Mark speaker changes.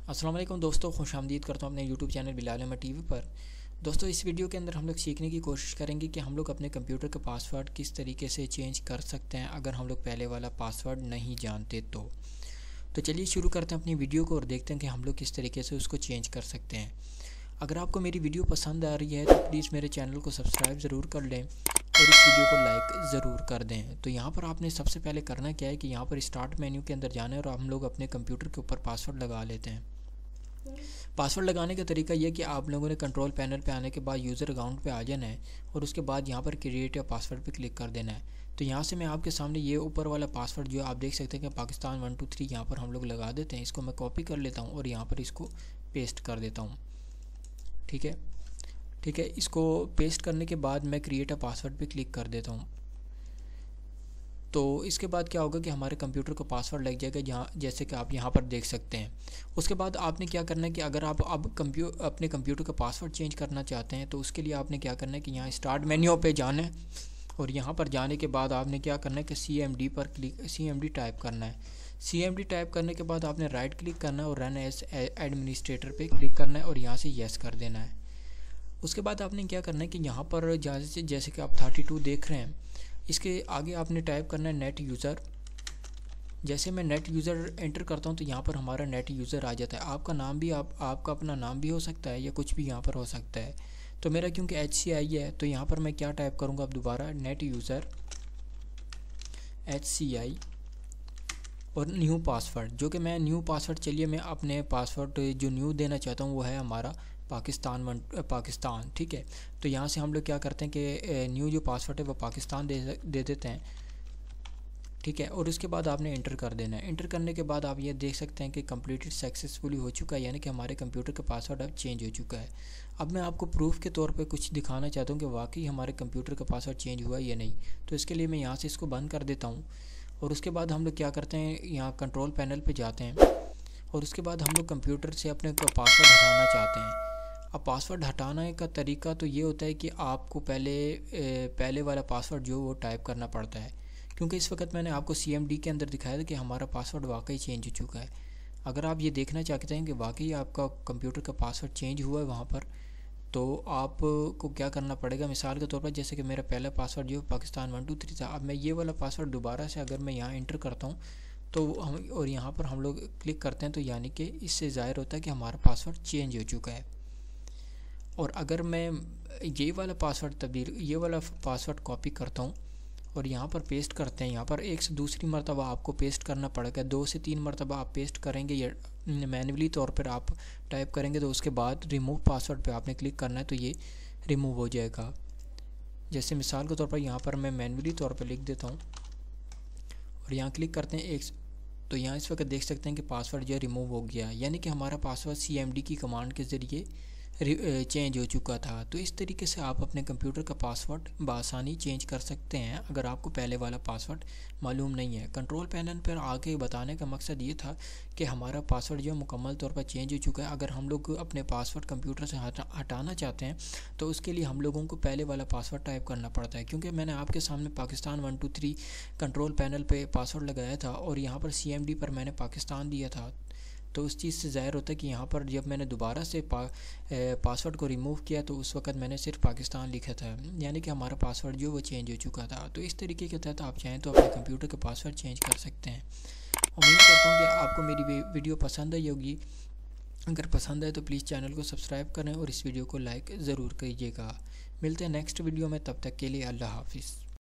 Speaker 1: अस्सलाम वालेकुम दोस्तों, खुशामदीद करता हूँ अपने YouTube channel Bilal Ahmed TV पर। दोस्तों, इस वीडियो के अंदर हम लोग सीखने की कोशिश करेंगे कि हम लोग अपने कंप्यूटर का पासवर्ड किस तरीके से चेंज कर सकते हैं अगर हम लोग पहले वाला पासवर्ड नहीं जानते तो चलिए शुरू करते हैं अपनी वीडियो को और देखते हैं कि हम लोग किस तरीके से उसको चेंज कर सकते हैं। अगर आपको मेरी वीडियो पसंद आ रही है तो प्लीज़ मेरे चैनल को सब्सक्राइब ज़रूर कर लें और इस वीडियो को लाइक ज़रूर कर दें। तो यहाँ पर आपने सबसे पहले करना क्या है कि यहाँ पर स्टार्ट मेन्यू के अंदर जाना है और हम लोग अपने कंप्यूटर के ऊपर पासवर्ड लगा लेते हैं। पासवर्ड लगाने का तरीका यह कि आप लोगों ने कंट्रोल पैनल पे आने के बाद यूज़र अकाउंट पे आ जाना है और उसके बाद यहाँ पर क्रिएट या पासवर्ड पे क्लिक कर देना है। तो यहाँ से मैं आपके सामने ये ऊपर वाला पासवर्ड जो आप देख सकते हैं कि पाकिस्तान 123 यहाँ पर हम लोग लगा देते हैं। इसको मैं कॉपी कर लेता हूँ और यहाँ पर इसको पेस्ट कर देता हूँ। ठीक है, इसको पेस्ट करने के बाद मैं क्रिएट अ पासवर्ड पे क्लिक कर देता हूँ। तो इसके बाद क्या होगा कि हमारे कंप्यूटर को पासवर्ड लग जाएगा, जहाँ जैसे कि आप यहाँ पर देख सकते हैं। उसके बाद आपने क्या करना है कि अगर आप अब अपने कंप्यूटर का पासवर्ड चेंज करना चाहते हैं तो उसके लिए आपने क्या करना है कि यहाँ स्टार्ट मेन्यू पे जाना है और यहाँ पर जाने के बाद आपने क्या करना है कि CMD टाइप करना है। CMD टाइप करने के बाद आपने राइट क्लिक करना है और रन एज एडमिनिस्ट्रेटर पे क्लिक करना है और यहाँ से येस कर देना है। उसके बाद आपने क्या करना है कि यहाँ पर जैसे कि आप 32 देख रहे हैं, इसके आगे आपने टाइप करना है नेट यूज़र। जैसे मैं नेट यूज़र एंटर करता हूँ तो यहाँ पर हमारा नेट यूज़र आ जाता है। आपका नाम भी आपका अपना नाम भी हो सकता है या कुछ भी यहाँ पर हो सकता है। तो मेरा क्योंकि HCI है तो यहाँ पर मैं क्या टाइप करूँगा अब दोबारा, नेट यूज़र HCI और न्यू पासवर्ड, जो कि मैं न्यू पासवर्ड, चलिए मैं अपने पासवर्ड जो न्यू देना चाहता हूँ वो है हमारा पाकिस्तान। ठीक है, तो यहाँ से हम लोग क्या करते हैं कि न्यू जो पासवर्ड है वो पाकिस्तान दे देते हैं। ठीक है, और उसके बाद आपने इंटर कर देना है। इंटर करने के बाद आप ये देख सकते हैं कि कंप्लीटेड सक्सेसफुली हो चुका है, यानी कि हमारे कंप्यूटर का पासवर्ड अब चेंज हो चुका है। अब मैं आपको प्रूफ के तौर पे कुछ दिखाना चाहता हूँ कि वाकई हमारे कंप्यूटर का पासवर्ड चेंज हुआ या नहीं। तो इसके लिए मैं यहाँ से इसको बंद कर देता हूँ और उसके बाद हम लोग क्या करते हैं, यहाँ कंट्रोल पैनल पर जाते हैं और उसके बाद हम लोग कंप्यूटर से अपने पासवर्ड हटाना चाहते हैं। अब पासवर्ड हटाने का तरीका तो ये होता है कि आपको पहले वाला पासवर्ड जो वो टाइप करना पड़ता है, क्योंकि इस वक्त मैंने आपको CMD के अंदर दिखाया था कि हमारा पासवर्ड वाकई चेंज हो चुका है। अगर आप ये देखना चाहते हैं कि वाकई आपका कंप्यूटर का पासवर्ड चेंज हुआ है वहाँ पर, तो आपको क्या करना पड़ेगा। मिसाल के तौर पर जैसे कि मेरा पहला पासवर्ड जो पाकिस्तान 123 था, अब मैं ये वाला पासवर्ड दोबारा से अगर मैं यहाँ इंटर करता हूँ तो हम और यहाँ पर हम लोग क्लिक करते हैं तो यानी कि इससे ज़ाहिर होता है कि हमारा पासवर्ड चेंज हो चुका है। और अगर मैं ये वाला पासवर्ड कॉपी करता हूँ और यहाँ पर पेस्ट करते हैं, यहाँ पर एक से दूसरी मरतबा आपको पेस्ट करना पड़ेगा, 2 से 3 मरतबा आप पेस्ट करेंगे या मैन्युअली तौर पर आप टाइप करेंगे तो उसके बाद रिमूव पासवर्ड पे आपने क्लिक करना है तो ये रिमूव हो जाएगा। जैसे मिसाल के तौर पर यहाँ पर मैं मैन्युअली तौर पर लिख देता हूँ और यहाँ क्लिक करते हैं तो यहाँ इस वक्त देख सकते हैं कि पासवर्ड जो रिमूव हो गया, यानी कि हमारा पासवर्ड CMD की कमांड के ज़रिए चेंज हो चुका था। तो इस तरीके से आप अपने कंप्यूटर का पासवर्ड बआसानी चेंज कर सकते हैं अगर आपको पहले वाला पासवर्ड मालूम नहीं है। कंट्रोल पैनल पर आके बताने का मकसद ये था कि हमारा पासवर्ड जो मुकम्मल तौर पर चेंज हो चुका है। अगर हम लोग अपने पासवर्ड कंप्यूटर से हटाना चाहते हैं तो उसके लिए हम लोगों को पहले वाला पासवर्ड टाइप करना पड़ता है, क्योंकि मैंने आपके सामने पाकिस्तान 123 कंट्रोल पैनल पर पासवर्ड लगाया था और यहाँ पर CMD पर मैंने पाकिस्तान दिया था। तो उस चीज़ से ज़ाहिर होता है कि यहाँ पर जब मैंने दोबारा से पासवर्ड को रिमूव किया तो उस वक्त मैंने सिर्फ पाकिस्तान लिखा था, यानी कि हमारा पासवर्ड जो वो चेंज हो चुका था। तो इस तरीके के तहत आप चाहें तो अपने कंप्यूटर का पासवर्ड चेंज कर सकते हैं। उम्मीद करता हूँ कि आपको मेरी वीडियो पसंद आई होगी। अगर पसंद आए तो प्लीज़ चैनल को सब्सक्राइब करें और इस वीडियो को लाइक ज़रूर कीजिएगा। मिलते हैं नेक्स्ट वीडियो में, तब तक के लिए अल्लाह हाफिज़।